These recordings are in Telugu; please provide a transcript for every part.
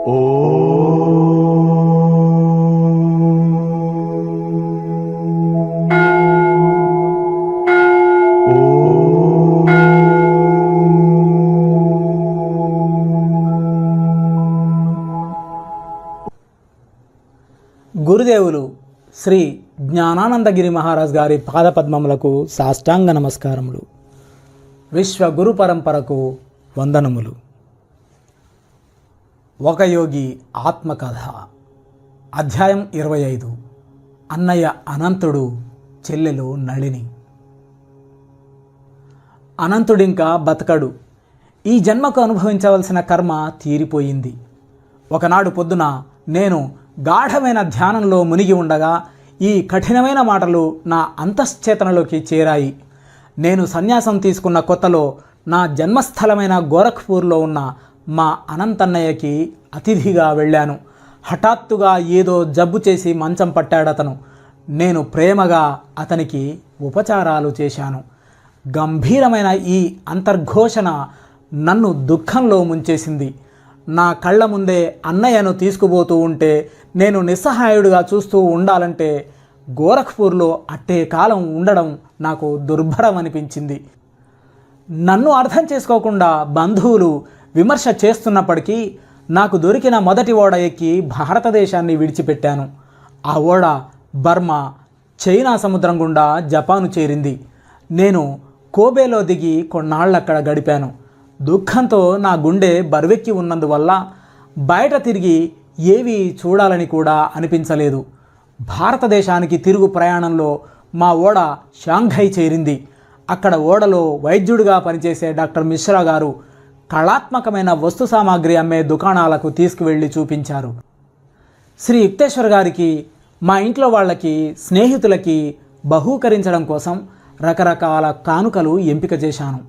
గురుదేవులు శ్రీ జ్ఞానానందగిరి మహారాజ్ గారి పాదపద్మములకు సాష్టాంగ నమస్కారములు. విశ్వ గురు పరంపరకు వందనములు. ఒక యోగి ఆత్మకథ, అధ్యాయం 25. అన్నయ్య అనంతుడు, చెల్లెలు నళిని. అనంతుడింకా బతకడు. ఈ జన్మకు అనుభవించవలసిన కర్మ తీరిపోయింది. ఒకనాడు పొద్దున నేను గాఢమైన ధ్యానంలో మునిగి ఉండగా ఈ కఠినమైన మాటలు నా అంతశ్చేతనలోకి చేరాయి. నేను సన్యాసం తీసుకున్న కొత్తలో నా జన్మస్థలమైన గోరఖ్పూర్లో ఉన్న మా అనంతన్నయ్యకి అతిథిగా వెళ్ళాను. హఠాత్తుగా ఏదో జబ్బు చేసి మంచం పట్టాడతను. నేను ప్రేమగా అతనికి ఉపచారాలు చేశాను. గంభీరమైన ఈ అంతర్ఘోషణ నన్ను దుఃఖంలో ముంచేసింది. నా కళ్ళ ముందే అన్నయ్యను తీసుకుపోతూ ఉంటే నేను నిస్సహాయుడిగా చూస్తూ ఉండాలంటే గోరఖ్పూర్లో అట్టే కాలం ఉండడం నాకు దుర్భరం అనిపించింది. నన్ను అర్థం చేసుకోకుండా బంధువులు విమర్శ చేస్తున్నప్పటికీ నాకు దొరికిన మొదటి ఓడ ఎక్కి భారతదేశాన్ని విడిచిపెట్టాను. ఆ ఓడ బర్మా, చైనా సముద్రం గుండా జపాను చేరింది. నేను కోబేలో దిగి కొన్నాళ్ళక్కడ గడిపాను. దుఃఖంతో నా గుండె బరువెక్కి ఉన్నందువల్ల బయట తిరిగి ఏవి చూడాలని కూడా అనిపించలేదు. భారతదేశానికి తిరుగు ప్రయాణంలో మా ఓడ షాంఘై చేరింది. అక్కడ ఓడలో వైద్యుడిగా పనిచేసే డాక్టర్ మిశ్రా గారు కళాత్మకమైన వస్తు సామాగ్రి అమ్మే దుకాణాలకు తీసుకువెళ్ళి చూపించారు. శ్రీ యుక్తేశ్వర్ గారికి, మా ఇంట్లో వాళ్ళకి, స్నేహితులకి బహూకరించడం కోసం రకరకాల కానుకలు ఎంపిక చేశాను.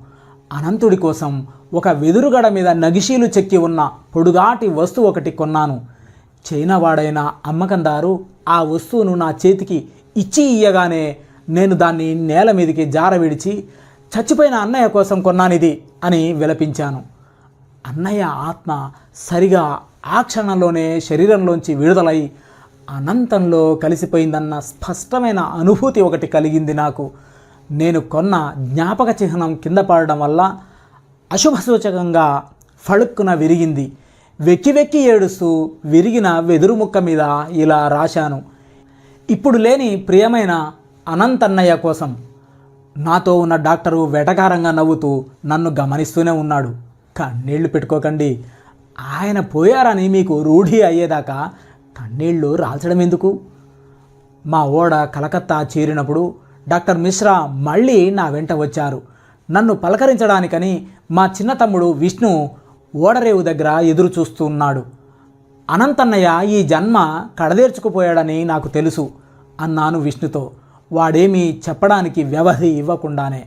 అనంతుడి కోసం ఒక వెదురుగడ మీద నగిషీలు చెక్కి ఉన్న పొడుగాటి వస్తువు ఒకటి కొన్నాను. చైనా వాడైన అమ్మకందారు ఆ వస్తువును నా చేతికి ఇచ్చి ఇయ్యగానే నేను దాన్ని నేల మీదకి జార విడిచి, చచ్చిపోయిన అన్నయ్య కోసం కొన్నానిది అని విలపించాను. అన్నయ్య ఆత్మ సరిగా ఆ క్షణంలోనే శరీరంలోంచి విడుదలై అనంతంలో కలిసిపోయిందన్న స్పష్టమైన అనుభూతి ఒకటి కలిగింది నాకు. నేను కొన్న జ్ఞాపక చిహ్నం కింద పడడం వల్ల అశుభ సూచకంగా ఫళుక్కున విరిగింది. వెక్కి వెక్కి ఏడుస్తూ విరిగిన వెదురు ముక్క మీద ఇలా రాశాను: ఇప్పుడు లేని ప్రియమైన అనంతన్నయ్య కోసం. నాతో ఉన్న డాక్టరు వెటకారంగా నవ్వుతూ నన్ను గమనిస్తూనే ఉన్నాడు. కన్నీళ్లు పెట్టుకోకండి, ఆయన పోయారని మీకు రూఢి అయ్యేదాకా కన్నీళ్లు రాల్చడం ఎందుకు? మా ఓడ కలకత్తా చేరినప్పుడు డాక్టర్ మిశ్రా మళ్ళీ నా వెంట వచ్చారు. నన్ను పలకరించడానికని మా చిన్న తమ్ముడు విష్ణు ఓడరేవు దగ్గర ఎదురు చూస్తున్నాడు. అనంతన్నయ్య ఈ జన్మ కడదేర్చుకుపోయాడని నాకు తెలుసు అన్నాను విష్ణుతో. వాడేమీ చెప్పడానికి వ్యవధి ఇవ్వకుండానే,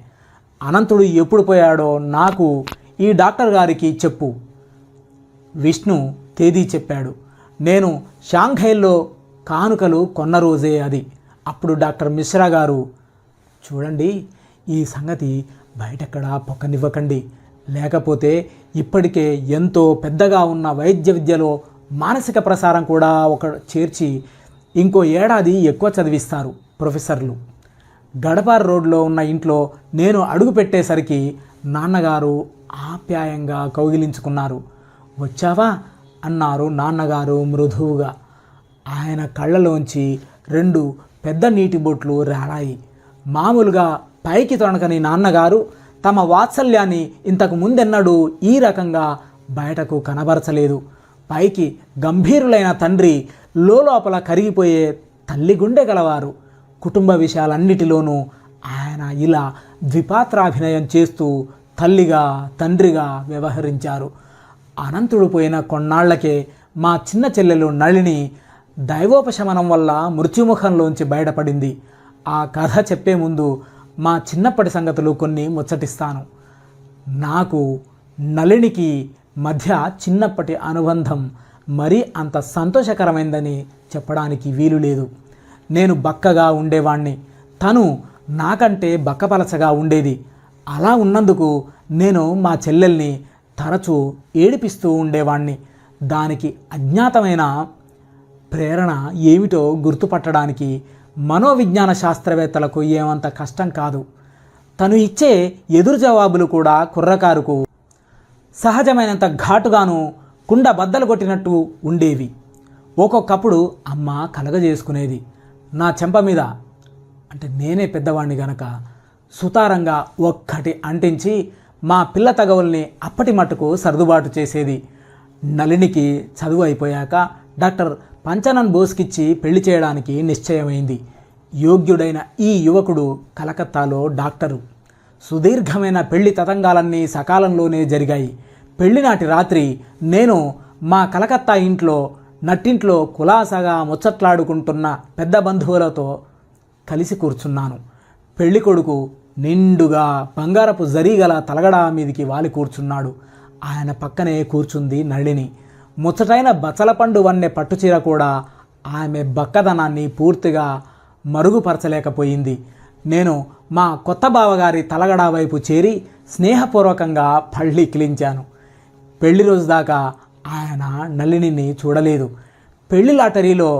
అనంతుడు ఎప్పుడు పోయాడో నాకు ఈ డాక్టర్ గారికి చెప్పు. విష్ణు తేదీ చెప్పాడు. నేను షాంఘైలో కానుకలు కొన్న రోజే అది. అప్పుడు డాక్టర్ మిశ్రా గారు, చూడండి, ఈ సంగతి బయటెక్కడా పొక్కనివ్వకండి, లేకపోతే ఇప్పటికే ఎంతో పెద్దగా ఉన్న వైద్య విద్యలో మానసిక ప్రసారం కూడా చేర్చి ఇంకో ఏడాది ఎక్కువ చదివిస్తారు ప్రొఫెసర్లు. గడపార్ రోడ్లో ఉన్న ఇంట్లో నేను అడుగు పెట్టేసరికి నాన్నగారు ఆప్యాయంగా కౌగిలించుకున్నారు. వచ్చావా అన్నారు నాన్నగారు మృదువుగా. ఆయన కళ్ళలోంచి 2 పెద్ద నీటి బొట్లు రాలాయి. మామూలుగా పైకి తొణకని నాన్నగారు తమ వాత్సల్యాన్ని ఇంతకు ముందెన్నడూ ఈ రకంగా బయటకు కనబరచలేదు. పైకి గంభీరులైన తండ్రి లోపల కరిగిపోయే తల్లి గుండె గలవారు. కుటుంబ విషయాలన్నిటిలోనూ ఆయన ఇలా ద్విపాత్రాభినయం చేస్తూ తల్లిగా తండ్రిగా వ్యవహరించారు. అనంతుడు పోయిన కొన్నాళ్లకే మా చిన్న చెల్లెలు నళిని దైవోపశమనం వల్ల మృత్యుముఖంలోంచి బయటపడింది. ఆ కథ చెప్పే ముందు మా చిన్నప్పటి సంగతులు కొన్ని ముచ్చటిస్తాను. నాకు నళినికి మధ్య చిన్నప్పటి అనుబంధం మరీ అంత సంతోషకరమైందని చెప్పడానికి వీలు లేదు. నేను బక్కగా ఉండేవాణ్ణి, తను నాకంటే బక్కపలచగా ఉండేది. అలా ఉన్నందుకు నేను మా చెల్లెల్ని తరచూ ఏడిపిస్తూ ఉండేవాణ్ణి. దానికి అజ్ఞాతమైన ప్రేరణ ఏమిటో గుర్తుపట్టడానికి మనోవిజ్ఞాన శాస్త్రవేత్తలకు ఏమంత కష్టం కాదు. తను ఇచ్చే ఎదురు జవాబులు కూడా కుర్రకారుకు సహజమైనంత ఘాటుగాను కుండ బద్దలు కొట్టినట్టు ఉండేవి. ఒక్కొక్కప్పుడు అమ్మ కలగజేసుకునేది. నా చెంప మీద, అంటే నేనే పెద్దవాణ్ణి గనక, సుతారంగా ఒక్కటి అంటించి మా పిల్ల తగవుల్ని అప్పటి మట్టుకు సర్దుబాటు చేసేది. నళినికి చదువు అయిపోయాక డాక్టర్ పంచనన్ బోస్కిచ్చి పెళ్లి చేయడానికి నిశ్చయమైంది. యోగ్యుడైన ఈ యువకుడు కలకత్తాలో డాక్టరు. సుదీర్ఘమైన పెళ్లి తతంగాలన్నీ సకాలంలోనే జరిగాయి. పెళ్లినాటి రాత్రి నేను మా కలకత్తా ఇంట్లో నట్టింట్లో కులాసాగా ముచ్చట్లాడుకుంటున్న పెద్ద బంధువులతో కలిసి కూర్చున్నాను. పెళ్లి కొడుకు నిండుగా బంగారపు జరీగల తలగడా మీదికి వాలి కూర్చున్నాడు. ఆయన పక్కనే కూర్చుంది నళిని. ముచ్చటైన బచ్చలపండు వన్నె పట్టుచీర కూడా ఆమె బక్కదనాన్ని పూర్తిగా మరుగుపరచలేకపోయింది. నేను మా కొత్త బావగారి తలగడా వైపు చేరి స్నేహపూర్వకంగా పళ్ళి కిలించాను. పెళ్లి రోజు దాకా ఆయన నళినిని చూడలేదు. పెళ్లి లాటరీలో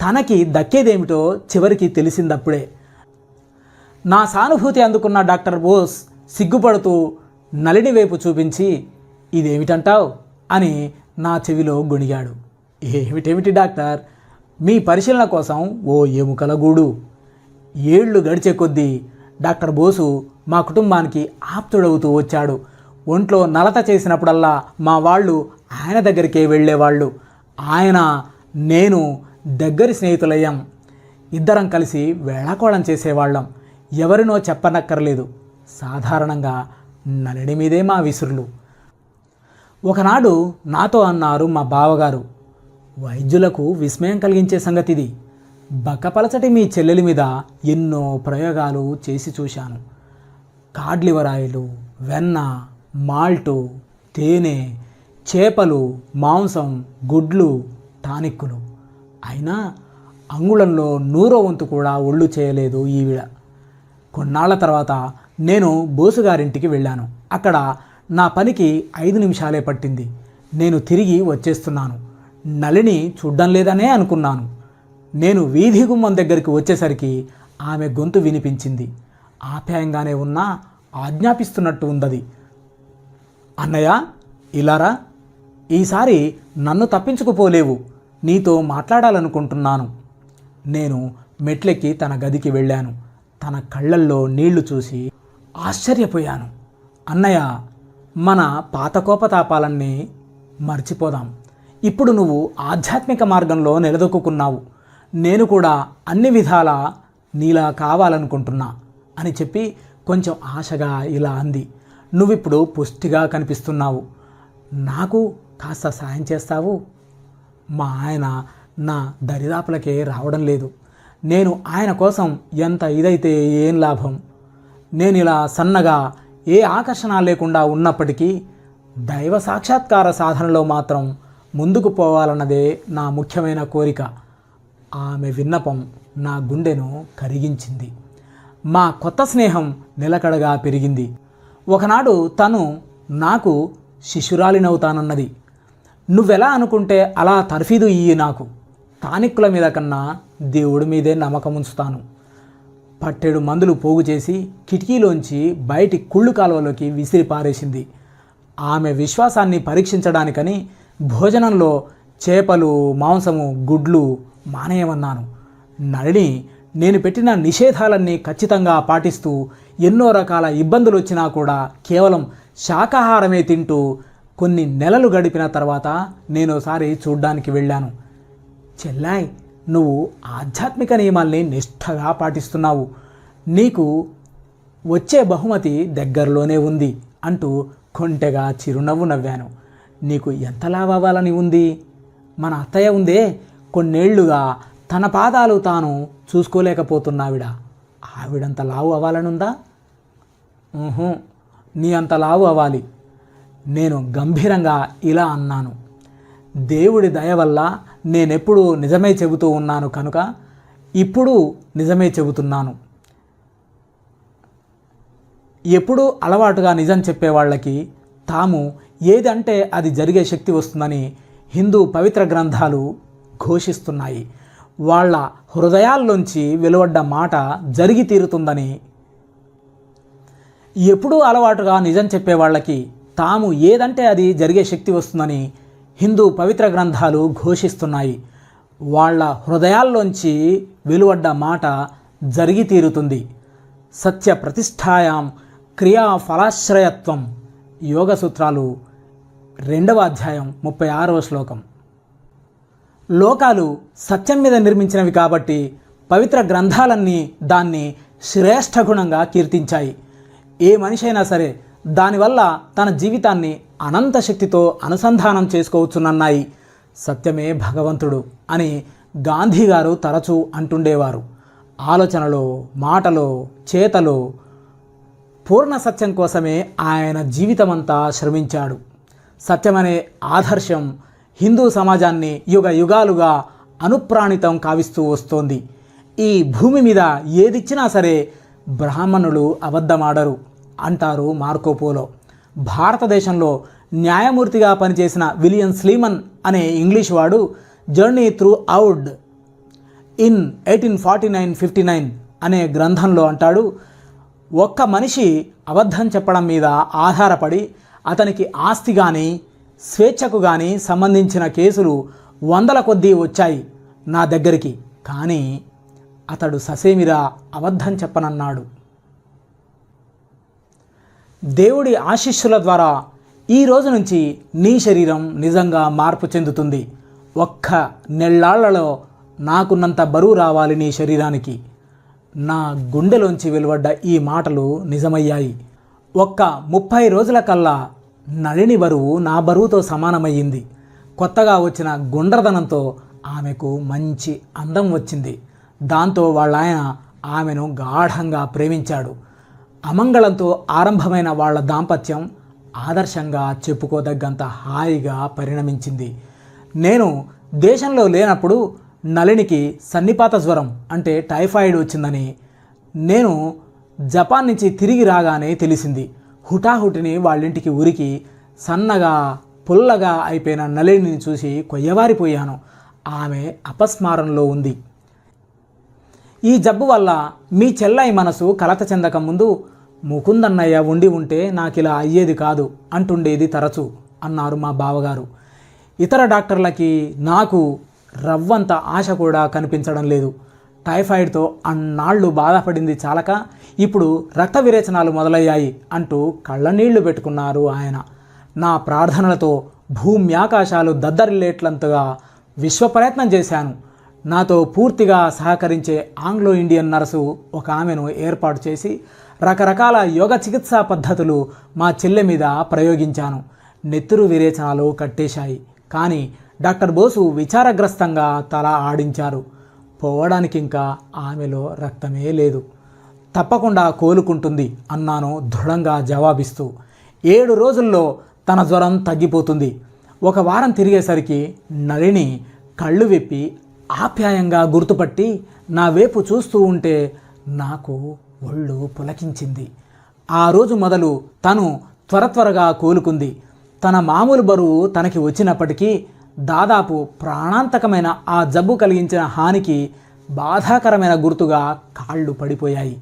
తనకి దక్కేదేమిటో చివరికి తెలిసిందప్పుడే. నా సానుభూతి అందుకున్న డాక్టర్ బోస్ సిగ్గుపడుతూ నళిని వైపు చూపించి, ఇదేమిటంటావు అని నా చెవిలో గొణిగాడు. ఏమిటేమిటి డాక్టర్, మీ పరిశీలన కోసం ఓ ఎముకల గూడు. ఏళ్ళు గడిచే కొద్దీ డాక్టర్ బోసు మా కుటుంబానికి ఆప్తుడవుతూ వచ్చాడు. ఒంట్లో నలత చేసినప్పుడల్లా మా వాళ్ళు ఆయన దగ్గరికే వెళ్ళేవాళ్ళు. ఆయన నేను దగ్గరి స్నేహితులయ్యాం. ఇద్దరం కలిసి వేళాకోళం చేసేవాళ్ళం. ఎవరినో చెప్పనక్కర్లేదు. సాధారణంగా నళిని మీదే మా విసురులు. ఒకనాడు నాతో అన్నారు మా బావగారు, వైద్యులకు విస్మయం కలిగించే సంగతిది. బక్కపలచటి మీ చెల్లెలి మీద ఎన్నో ప్రయోగాలు చేసి చూశాను. కాడ్లివరాయిలు, వెన్న, మాల్టు, తేనె, చేపలు, మాంసం, గుడ్లు, టానిక్కులు. అయినా అంగుళంలో 100వ వంతు కూడా ఒళ్ళు చేయలేదు ఈవిడ. కొన్నాళ్ల తర్వాత నేను బోసుగారింటికి వెళ్ళాను. అక్కడ నా పనికి 5 నిమిషాలే పట్టింది. నేను తిరిగి వచ్చేస్తున్నాను. నళిని చూడ్డం లేదనే అనుకున్నాను. నేను వీధి గుమ్మం దగ్గరికి వచ్చేసరికి ఆమె గొంతు వినిపించింది. ఆప్యాయంగానే ఉన్నా ఆజ్ఞాపిస్తున్నట్టు ఉందది. అన్నయ్య, ఇలారా, ఈసారి నన్ను తప్పించుకుపోలేవు. నీతో మాట్లాడాలనుకుంటున్నాను. నేను మెట్లెక్కి తన గదికి వెళ్ళాను. తన కళ్ళల్లో నీళ్లు చూసి ఆశ్చర్యపోయాను. అన్నయ్య, మన పాత కోపతాపాలన్నీ మర్చిపోదాం. ఇప్పుడు నువ్వు ఆధ్యాత్మిక మార్గంలో నిలదొక్కున్నావు. నేను కూడా అన్ని విధాలా నీలా కావాలనుకుంటున్నా అని చెప్పి కొంచెం ఆశగా ఇలా అంది. నువ్విప్పుడు పుష్టిగా కనిపిస్తున్నావు. నాకు కాస్త సాయం చేస్తావు? మా ఆయన నా దరిదాపులకే రావడం లేదు. నేను ఆయన కోసం ఎంత ఇదైతే ఏం లాభం? నేను ఇలా సన్నగా ఏ ఆకర్షణ లేకుండా ఉన్నప్పటికీ దైవ సాక్షాత్కార సాధనలో మాత్రం ముందుకు పోవాలన్నదే నా ముఖ్యమైన కోరిక. ఆమె విన్నపం నా గుండెను కరిగించింది. మా కొత్త స్నేహం నిలకడగా పెరిగింది. ఒకనాడు తను నాకు శిష్యురాలినవుతానన్నది. నువ్వెలా అనుకుంటే అలా తర్ఫీదు ఇయ్యి. నాకు టానిక్కుల మీద కన్నా దేవుడి మీదే నమ్మకం ఉంచుతాను. పట్టెడు మందులు పోగు చేసి కిటికీలోంచి బయటి కుళ్ళు కాలువలోకి విసిరి పారేసింది. ఆమె విశ్వాసాన్ని పరీక్షించడానికని భోజనంలో చేపలు, మాంసము, గుడ్లు మానేయమన్నాను. నళిని నేను పెట్టిన నిషేధాలన్నీ ఖచ్చితంగా పాటిస్తూ ఎన్నో రకాల ఇబ్బందులు వచ్చినా కూడా కేవలం శాకాహారమే తింటూ కొన్ని నెలలు గడిపిన తర్వాత నేనోసారి చూడ్డానికి వెళ్ళాను. చెల్లాయ్, నువ్వు ఆధ్యాత్మిక నియమాల్ని నిష్ఠగా పాటిస్తున్నావు. నీకు వచ్చే బహుమతి దగ్గరలోనే ఉంది అంటూ కొంటెగా చిరునవ్వు నవ్వాను. నీకు ఎంత లాభాలని ఉంది? మన అత్తయ్య ఉందే, కొన్నేళ్లుగా తన పాదాలు తాను చూసుకోలేకపోతున్నావిడ. ఆవిడంత లావు అవ్వాలనుందా? నీ అంత లావు అవ్వాలి. నేను గంభీరంగా ఇలా అన్నాను. దేవుడి దయ వల్ల నేనెప్పుడు నిజమే చెబుతూ ఉన్నాను కనుక ఇప్పుడు నిజమే చెబుతున్నాను. ఎప్పుడూ అలవాటుగా నిజం చెప్పేవాళ్ళకి తాము ఏదంటే అది జరిగే శక్తి వస్తుందని హిందూ పవిత్ర గ్రంథాలు ఘోషిస్తున్నాయి. వాళ్ళ హృదయాల్లోంచి వెలువడ్డ మాట జరిగి తీరుతుందని. ఎప్పుడూ అలవాటుగా నిజం చెప్పే వాళ్ళకి తాము ఏదంటే అది జరిగే శక్తి వస్తుందని హిందూ పవిత్ర గ్రంథాలు ఘోషిస్తున్నాయి. వాళ్ళ హృదయాల్లోంచి వెలువడ్డ మాట జరిగి తీరుతుంది. సత్య ప్రతిష్ఠాయాం క్రియా ఫలాశ్రయత్వం, యోగ సూత్రాలు 2వ అధ్యాయం 36వ శ్లోకం. లోకాలు సత్యం మీద నిర్మించినవి కాబట్టి పవిత్ర గ్రంథాలన్నీ దాన్ని శ్రేష్ఠ గుణంగా కీర్తించాయి. ఏ మనిషి అయినా సరే దానివల్ల తన జీవితాన్ని అనంత శక్తితో అనుసంధానం చేసుకోవచ్చునన్నాయి. సత్యమే భగవంతుడు అని గాంధీ గారు తరచూ అంటుండేవారు. ఆలోచనలో, మాటలో, చేతలో పూర్ణ సత్యం కోసమే ఆయన జీవితమంతా శ్రమించాడు. సత్యమనే ఆదర్శం హిందూ సమాజాన్ని యుగ యుగాలుగా అనుప్రాణితం కావిస్తూ వస్తోంది. ఈ భూమి మీద ఏదిచ్చినా సరే బ్రాహ్మణులు అబద్ధమాడరు అంటారు మార్కోపోలో. భారతదేశంలో న్యాయమూర్తిగా పనిచేసిన విలియం స్లీమన్ అనే ఇంగ్లీష్ వాడు జర్నీ త్రూ అవుడ్ ఇన్ 1849-59 అనే గ్రంథంలో అంటాడు, ఒక్క మనిషి అబద్ధం చెప్పడం మీద ఆధారపడి అతనికి ఆస్తి కానీ స్వేచ్ఛకు కానీ సంబంధించిన కేసులు 100ల కొద్దీ వచ్చాయి నా దగ్గరికి, కానీ అతడు ససేమిరా అబద్ధం చెప్పనన్నాడు. దేవుడి ఆశీస్సుల ద్వారా ఈ రోజు నుంచి నీ శరీరం నిజంగా మార్పు చెందుతుంది. ఒక్క నెల్లాళ్లలో నాకున్నంత బరువు రావాలి నీ శరీరానికి. నా గుండెలోంచి వెలువడ్డ ఈ మాటలు నిజమయ్యాయి. ఒక్క 30 రోజుల కల్లా నళిని బరువు నా బరువుతో సమానమయ్యింది. కొత్తగా వచ్చిన గుండ్రదనంతో ఆమెకు మంచి అందం వచ్చింది. దాంతో వాళ్ళ ఆయన ఆమెను గాఢంగా ప్రేమించాడు. అమంగళంతో ఆరంభమైన వాళ్ళ దాంపత్యం ఆదర్శంగా చెప్పుకోదగ్గంత హాయిగా పరిణమించింది. నేను దేశంలో లేనప్పుడు నళినికి సన్నిపాత జ్వరం అంటే టైఫాయిడ్ వచ్చిందని నేను జపాన్ నుంచి తిరిగి రాగానే తెలిసింది. హుటాహుటిని వాళ్ళింటికి ఉరికి సన్నగా పుల్లగా అయిపోయిన నళినిని చూసి కొయ్యవారిపోయాను. ఆమె అపస్మారంలో ఉంది. ఈ జబ్బు వల్ల మీ చెల్లై మనసు కలత చెందక ముందు ముకుందన్నయ్య ఉండి ఉంటే నాకిలా అయ్యేది కాదు అంటుండేది తరచు అన్నారు మా బావగారు. ఇతర డాక్టర్లకి నాకు రవ్వంత ఆశ కూడా కనిపించడం లేదు. టైఫాయిడ్తో అన్నాళ్ళు బాధపడింది చాలక ఇప్పుడు రక్త విరేచనాలు మొదలయ్యాయి అంటూ కళ్ళనీళ్లు పెట్టుకున్నారు ఆయన. నా ప్రార్థనలతో భూమ్యాకాశాలు దద్దరిల్లేట్లంతగా విశ్వ ప్రయత్నం చేశాను. నాతో పూర్తిగా సహకరించే ఆంగ్లో ఇండియన్ నర్సు ఒక ఆమెను ఏర్పాటు చేసి రకరకాల యోగ చికిత్సా పద్ధతులు మా చెల్లె మీద ప్రయోగించాను. నెత్తురు విరేచనాలు కట్టేశాయి. కానీ డాక్టర్ బోసు విచారగ్రస్తంగా తల ఆడించారు. పోవడానికి ఇంకా ఆమెలో రక్తమే లేదు. తప్పకుండా కోలుకుంటుంది అన్నాను దృఢంగా జవాబిస్తూ. 7 రోజుల్లో తన జ్వరం తగ్గిపోతుంది. 1 వారం తిరిగేసరికి నళిని కళ్ళు విప్పి ఆప్యాయంగా గుర్తుపట్టి నా వైపు చూస్తూ ఉంటే నాకు ఒళ్ళు పులకించింది. ఆ రోజు మొదలు తను త్వరగా కోలుకుంది. తన మామూలు బరువు తనకి వచ్చినప్పటికీ దాదాపు ప్రాణాంతకమైన ఆ జబ్బు కలిగించిన హానికి బాధాకరమైన గుర్తుగా కాళ్ళు పడిపోయాయి.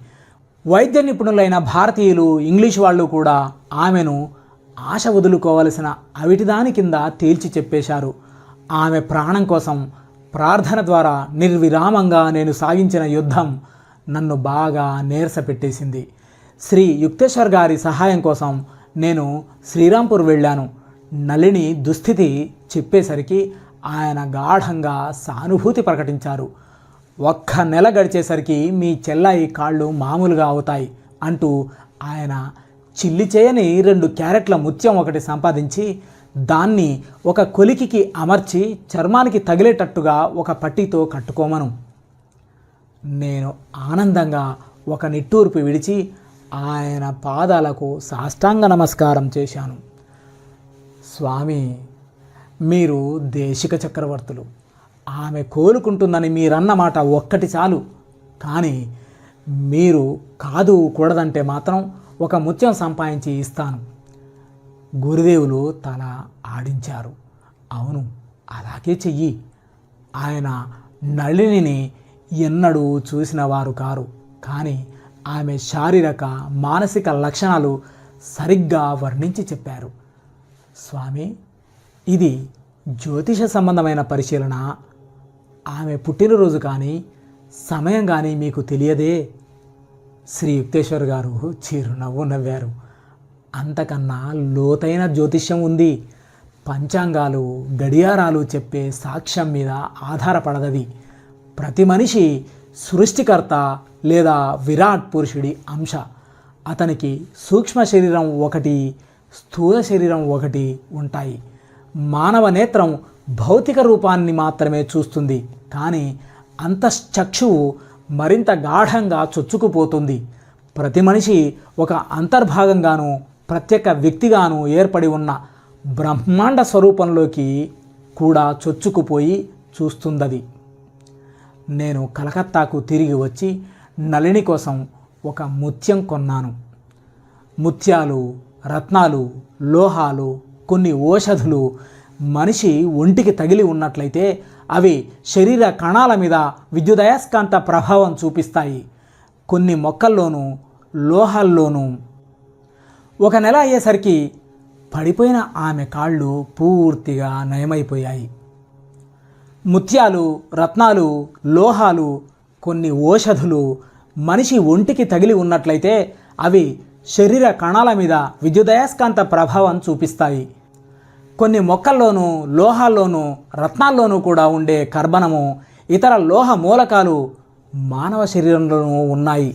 వైద్య నిపుణులైన భారతీయులు, ఇంగ్లీష్ వాళ్ళు కూడా ఆమెను ఆశ వదులుకోవలసిన అవిటిదాని కింద తేల్చి చెప్పేశారు. ఆమె ప్రాణం కోసం ప్రార్థన ద్వారా నిర్విరామంగా నేను సాగించిన యుద్ధం నన్ను బాగా నీరసపెట్టేసింది. శ్రీ యుక్తేశ్వర్ గారి సహాయం కోసం నేను శ్రీరాంపూర్ వెళ్ళాను. నళిని దుస్థితి చెప్పేసరికి ఆయన గాఢంగా సానుభూతి ప్రకటించారు. 1 నెల గడిచేసరికి మీ చెల్లాయి కాళ్ళు మామూలుగా అవుతాయి అంటూ ఆయన చిల్లి చేయని 2 క్యారెట్ల ముత్యం ఒకటి సంపాదించి దాన్ని ఒక కొలికికి అమర్చి చర్మానికి తగిలేటట్టుగా ఒక పట్టీతో కట్టుకోమను. నేను ఆనందంగా ఒక నిట్టూర్పు విడిచి ఆయన పాదాలకు సాష్టాంగ నమస్కారం చేశాను. స్వామి, మీరు దేశిక చక్రవర్తులు. ఆమె కోలుకుంటుందని మీరన్నమాట ఒక్కటి చాలు. కానీ మీరు కాదు కూడదంటే మాత్రం ఒక ముత్యం సంపాదించి ఇస్తాను. గురుదేవులు తల ఆడించారు. అవును, నాకే చెయ్యి. ఆయన నళినిని ఎన్నడూ చూసిన వారు కారు, కానీ ఆమె శారీరక మానసిక లక్షణాలు సరిగ్గా వర్ణించి చెప్పారు. స్వామి, ఇది జ్యోతిష సంబంధమైన పరిశీలన. ఆమె పుట్టినరోజు కానీ సమయం కానీ మీకు తెలియదే? శ్రీ యుక్తేశ్వర్ గారు చిరునవ్వు నవ్వారు. అంతకన్నా లోతైన జ్యోతిష్యం ఉంది. పంచాంగాలు, గడియారాలు చెప్పే సాక్ష్యం మీద ఆధారపడదది. ప్రతి మనిషి సృష్టికర్త లేదా విరాట్ పురుషుడి అంశ. అతనికి సూక్ష్మ శరీరం ఒకటి, స్థూల శరీరం ఒకటి ఉంటాయి. మానవ నేత్రం భౌతిక రూపాన్ని మాత్రమే చూస్తుంది, కానీ అంతశ్చక్షువు మరింత గాఢంగా చొచ్చుకుపోతుంది. ప్రతి మనిషి ఒక అంతర్భాగంగాను ప్రత్యేక వ్యక్తిగాను ఏర్పడి ఉన్న బ్రహ్మాండ స్వరూపంలోకి కూడా చొచ్చుకుపోయి చూస్తుందది. నేను కలకత్తాకు తిరిగి వచ్చి నళిని కోసం ఒక ముత్యం కొన్నాను. ముత్యాలు, రత్నాలు, లోహాలు, కొన్ని ఓషధులు మనిషి ఒంటికి తగిలి ఉన్నట్లయితే అవి శరీర కణాల మీద విద్యుదయస్కాంత ప్రభావం చూపిస్తాయి. కొన్ని మొక్కల్లోనూ లోహాల్లోనూ. ఒక నెల అయ్యేసరికి పడిపోయిన ఆమె కాళ్ళు పూర్తిగా నయమైపోయాయి. ముత్యాలు, రత్నాలు, లోహాలు, కొన్ని ఓషధులు మనిషి ఒంటికి తగిలి ఉన్నట్లయితే అవి శరీర కణాల మీద విద్యుదయస్కాంత ప్రభావం చూపిస్తాయి. కొన్ని మొక్కల్లోనూ లోహాల్లోనూ రత్నాల్లోనూ కూడా ఉండే కర్బనము, ఇతర లోహ మూలకాలు మానవ శరీరంలోనూ ఉన్నాయి.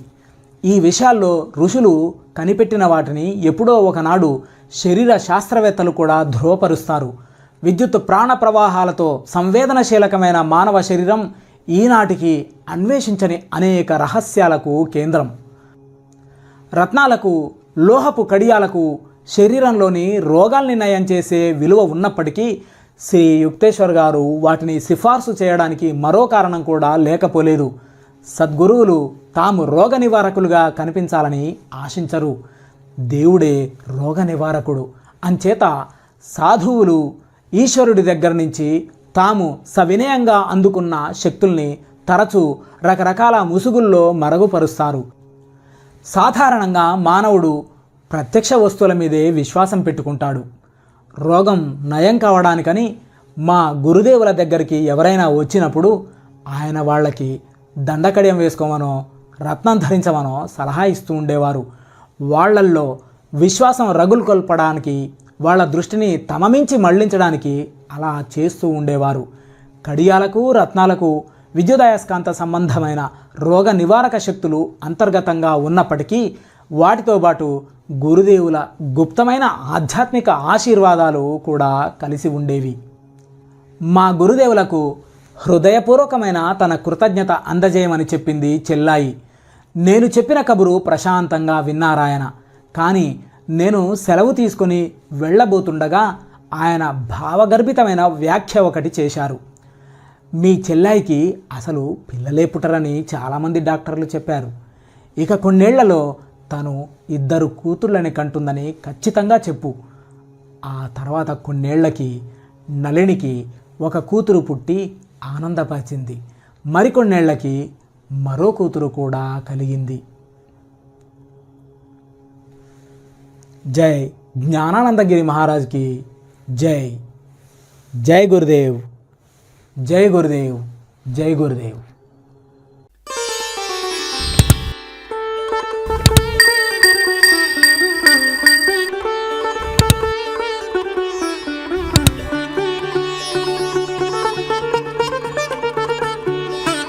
ఈ విషయాల్లో ఋషులు కనిపెట్టిన వాటిని ఎప్పుడో ఒకనాడు శరీర శాస్త్రవేత్తలు కూడా ధృవపరుస్తారు. విద్యుత్ ప్రాణ ప్రవాహాలతో సంవేదనశీలకమైన మానవ శరీరం ఈనాటికి అన్వేషించని అనేక రహస్యాలకు కేంద్రం. రత్నాలకు, లోహపు కడియాలకు శరీరంలోని రోగాల్ని నయం చేసే విలువ ఉన్నప్పటికీ శ్రీ యుక్తేశ్వర్ గారు వాటిని సిఫార్సు చేయడానికి మరో కారణం కూడా లేకపోలేదు. సద్గురువులు తాము రోగ నివారకులుగా కనిపించాలని ఆశించరు. దేవుడే రోగ నివారకుడు. అంచేత సాధువులు ఈశ్వరుడి దగ్గర నుంచి తాము సవినయంగా అందుకున్న శక్తుల్ని తరచూ రకరకాల ముసుగుల్లో మరుగుపరుస్తారు. సాధారణంగా మానవుడు ప్రత్యక్ష వస్తువుల మీదే విశ్వాసం పెట్టుకుంటాడు. రోగం నయం కావడానికని మా గురుదేవుల దగ్గరికి ఎవరైనా వచ్చినప్పుడు ఆయన వాళ్ళకి దండకడియం వేసుకోమనో రత్నం ధరించమనో సలహా ఇస్తూ ఉండేవారు. వాళ్లల్లో విశ్వాసం రగులు కొల్పడానికి, వాళ్ళ దృష్టిని తమ మించి మళ్లించడానికి అలా చేస్తూ ఉండేవారు. కడియాలకు, రత్నాలకు విద్యుదయస్కాంత సంబంధమైన రోగ నివారక శక్తులు అంతర్గతంగా ఉన్నప్పటికీ వాటితో పాటు గురుదేవుల గుప్తమైన ఆధ్యాత్మిక ఆశీర్వాదాలు కూడా కలిసి ఉండేవి. మా గురుదేవులకు హృదయపూర్వకమైన తన కృతజ్ఞత అందజేయమని చెప్పింది చెల్లాయి. నేను చెప్పిన కబురు ప్రశాంతంగా విన్నారాయన. కానీ నేను సెలవు తీసుకొని వెళ్ళబోతుండగా ఆయన భావగర్భితమైన వ్యాఖ్య ఒకటి చేశారు. మీ చెల్లాయికి అసలు పిల్లలే పుట్టరని చాలామంది డాక్టర్లు చెప్పారు. ఇక కొన్నేళ్లలో తను 2 కూతుళ్ళని కంటుందని ఖచ్చితంగా చెప్పు. ఆ తర్వాత కొన్నేళ్లకి నళినికి ఒక కూతురు పుట్టి ఆనందపరిచింది. మరికొన్నేళ్లకి మరో కూతురు కూడా కలిగింది. జై జ్ఞానానందగిరి మహారాజ్కి జై. జై గురుదేవ్, జై గురుదేవ్, జై గురుదేవ్.